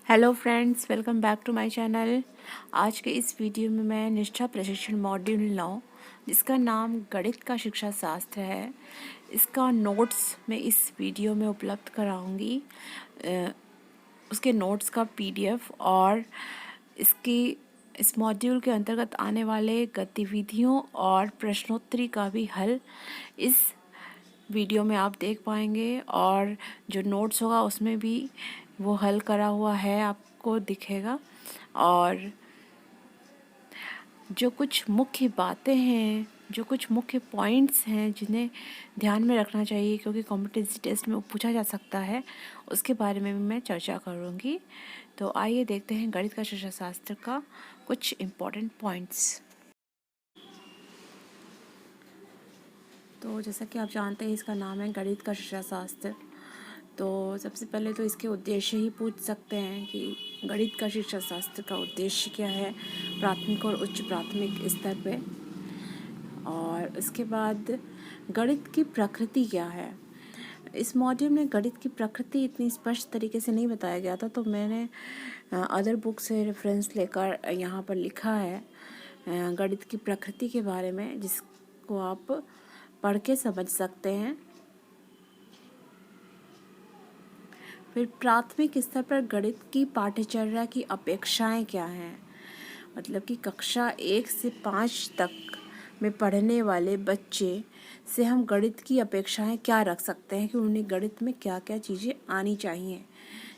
Hello friends, welcome back to my channel. आज के इस वीडियो में मैं निष्ठा प्रशिक्षण मॉड्यूल 9 जिसका नाम गणित का शिक्षा शास्त्र है, इसका नोट्स मैं इस वीडियो में उपलब्ध कराऊंगी। उसके नोट्स का पीडीएफ और इस मॉड्यूल के अंतर्गत आने वाले गतिविधियों और प्रश्नोत्तरी का भी हल इस वीडियो में आप देख पाएंगे, और जो नोट्स होगा उसमें भी वो हल करा हुआ है आपको दिखेगा। और जो कुछ मुख्य बातें हैं, जो कुछ मुख्य पॉइंट्स हैं जिन्हें ध्यान में रखना चाहिए क्योंकि कॉम्पिटेंसी टेस्ट में वो पूछा जा सकता है, उसके बारे में भी मैं चर्चा करूँगी। तो आइए देखते हैं गणित का शिक्षा शास्त्र का कुछ इम्पोर्टेंट पॉइंट्स। तो जैसा कि आप जानते हैं, इसका नाम है गणित का शिक्षा शास्त्र। तो सबसे पहले तो इसके उद्देश्य ही पूछ सकते हैं कि गणित का शिक्षा शास्त्र का उद्देश्य क्या है प्राथमिक और उच्च प्राथमिक स्तर पे। और उसके बाद गणित की प्रकृति क्या है। इस मॉड्यूल में गणित की प्रकृति इतनी स्पष्ट तरीके से नहीं बताया गया था, तो मैंने अदर बुक से रेफरेंस लेकर यहाँ पर लिखा है गणित की प्रकृति के बारे में, जिसको आप पढ़ के समझ सकते हैं। फिर प्राथमिक स्तर पर गणित की पाठ्यचर्या की अपेक्षाएं क्या हैं, मतलब कि कक्षा 1 से 5 तक में पढ़ने वाले बच्चे से हम गणित की अपेक्षाएं क्या रख सकते हैं कि उन्हें गणित में क्या क्या चीज़ें आनी चाहिए।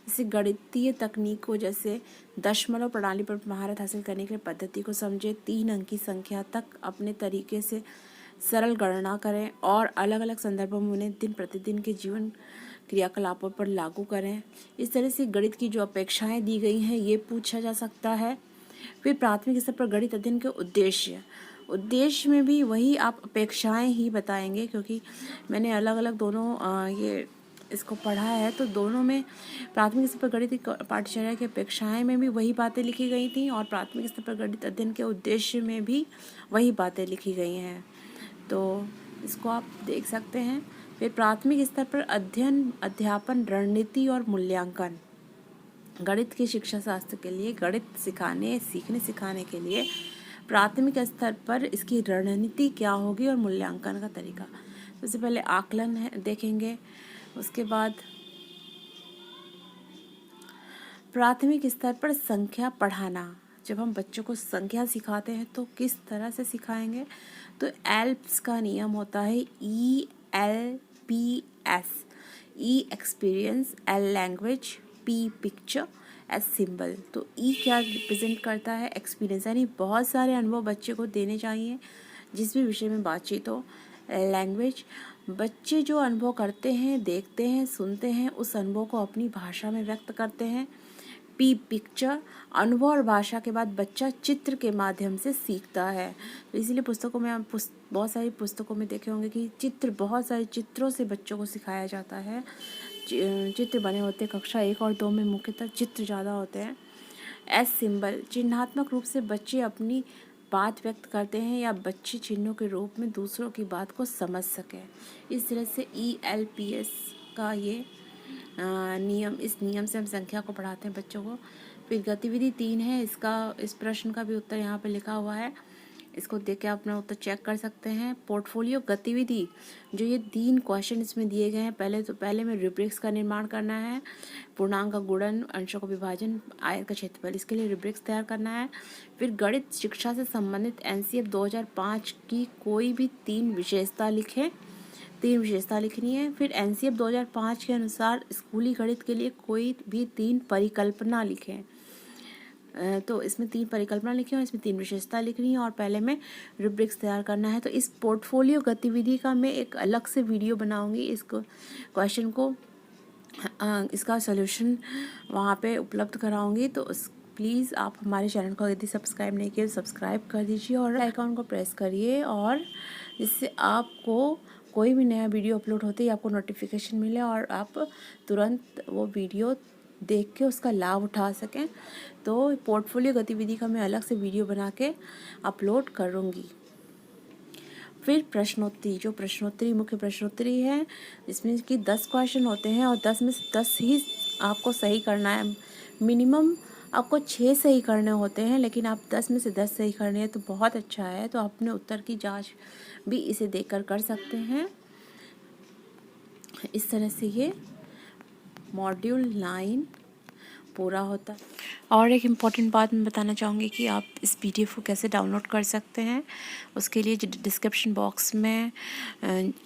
जैसे गणितीय तकनीकों जैसे दशमलव प्रणाली पर महारत हासिल करने के लिए पद्धति को समझे, 3 अंक की संख्या तक अपने तरीके से सरल गणना करें और अलग अलग संदर्भों में उन्हें दिन प्रतिदिन के जीवन क्रियाकलापों पर लागू करें। इस तरह से गणित की जो अपेक्षाएं दी गई हैं ये पूछा जा सकता है। फिर प्राथमिक स्तर पर गणित अध्ययन के उद्देश्य में भी वही आप अपेक्षाएं ही बताएंगे, क्योंकि मैंने अलग अलग दोनों ये इसको पढ़ा है, तो दोनों में प्राथमिक स्तर पर गणित की पाठ्यचर्या की अपेक्षाएं में भी वही बातें लिखी गई थी और प्राथमिक स्तर पर गणित अध्ययन के उद्देश्य में भी वही बातें लिखी गई हैं। तो इसको आप देख सकते हैं। फिर प्राथमिक स्तर पर अध्ययन, अध्यापन, रणनीति और मूल्यांकन। गणित की शिक्षा शास्त्र के लिए गणित सीखने सिखाने के लिए प्राथमिक स्तर पर इसकी रणनीति क्या होगी और मूल्यांकन का तरीका। सबसे पहले आकलन है देखेंगे, उसके बाद प्राथमिक स्तर पर संख्या पढ़ाना। जब हम बच्चों को संख्या सिखाते हैं तो किस तरह से सिखाएंगे, तो एल्प्स का नियम होता है ELPS। E experience, L language, P picture, S symbol. तो E क्या रिप्रेजेंट करता है, एक्सपीरियंस, यानी बहुत सारे अनुभव बच्चे को देने चाहिए जिस भी विषय में बातचीत हो। लैंग्वेज, बच्चे जो अनुभव करते हैं, देखते हैं, सुनते हैं, उस अनुभव को अपनी भाषा में व्यक्त करते हैं। P पिक्चर, अनुभव और भाषा के बाद बच्चा चित्र के माध्यम से सीखता है। तो इसीलिए पुस्तकों में आप बहुत सारी पुस्तकों में देखे होंगे कि बहुत सारे चित्रों से बच्चों को सिखाया जाता है। चित्र बने होते हैं, कक्षा 1 और 2 में मुख्यतः चित्र ज़्यादा होते हैं। S सिंबल, चिन्हात्मक रूप से बच्चे अपनी बात व्यक्त करते हैं या बच्चे चिन्हों के रूप में दूसरों की बात को समझ सकें। इस तरह से ELPS का ये इस नियम से हम संख्या को पढ़ाते हैं बच्चों को। फिर गतिविधि 3 है, इस प्रश्न का भी उत्तर यहाँ पे लिखा हुआ है, इसको देख के आप अपना उत्तर चेक कर सकते हैं। पोर्टफोलियो गतिविधि, जो ये 3 क्वेश्चन इसमें दिए गए हैं, पहले में रूब्रिक्स का निर्माण करना है, पूर्णांक का गुणन, अंशों का विभाजन, आयत का क्षेत्रफल, इसके लिए रूब्रिक्स तैयार करना है। फिर गणित शिक्षा से संबंधित NCF 2005 की कोई भी 3 विशेषता लिखनी है। फिर NCF 2005 के अनुसार स्कूली गणित के लिए कोई भी 3 परिकल्पना लिखें। तो इसमें 3 परिकल्पना लिखी और इसमें 3 विशेषता लिखनी है और पहले में रूब्रिक्स तैयार करना है। तो इस पोर्टफोलियो गतिविधि का मैं एक अलग से वीडियो बनाऊंगी, इसको क्वेश्चन को इसका सॉल्यूशन वहाँ पे उपलब्ध कराऊंगी। तो प्लीज़ आप हमारे चैनल को यदि सब्सक्राइब नहीं किए तो सब्सक्राइब कर दीजिए और आइकॉन को प्रेस करिए, और जिससे आपको कोई भी नया वीडियो अपलोड होते ही आपको नोटिफिकेशन मिले और आप तुरंत वो वीडियो देख के उसका लाभ उठा सकें। तो पोर्टफोलियो गतिविधि का मैं अलग से वीडियो बना के अपलोड करूँगी। फिर प्रश्नोत्तरी, मुख्य प्रश्नोत्तरी है, जिसमें कि 10 क्वेश्चन होते हैं और 10 में से 10 ही आपको सही करना है। मिनिमम आपको 6 सही करने होते हैं, लेकिन आप 10 में से 10 सही करने हैं तो बहुत अच्छा है। तो अपने उत्तर की जांच भी इसे देखकर कर सकते हैं। इस तरह से ये मॉड्यूल 9 पूरा होता है। और एक इम्पॉर्टेंट बात मैं बताना चाहूँगी कि आप इस पीडीएफ को कैसे डाउनलोड कर सकते हैं। उसके लिए जो डिस्क्रिप्शन बॉक्स में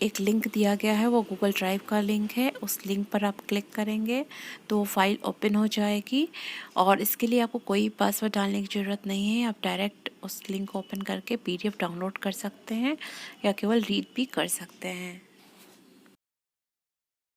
एक लिंक दिया गया है, वो गूगल ड्राइव का लिंक है। उस लिंक पर आप क्लिक करेंगे तो फाइल ओपन हो जाएगी, और इसके लिए आपको कोई पासवर्ड डालने की ज़रूरत नहीं है। आप डायरेक्ट उस लिंक को ओपन करके पीडीएफ डाउनलोड कर सकते हैं या केवल रीड भी कर सकते हैं।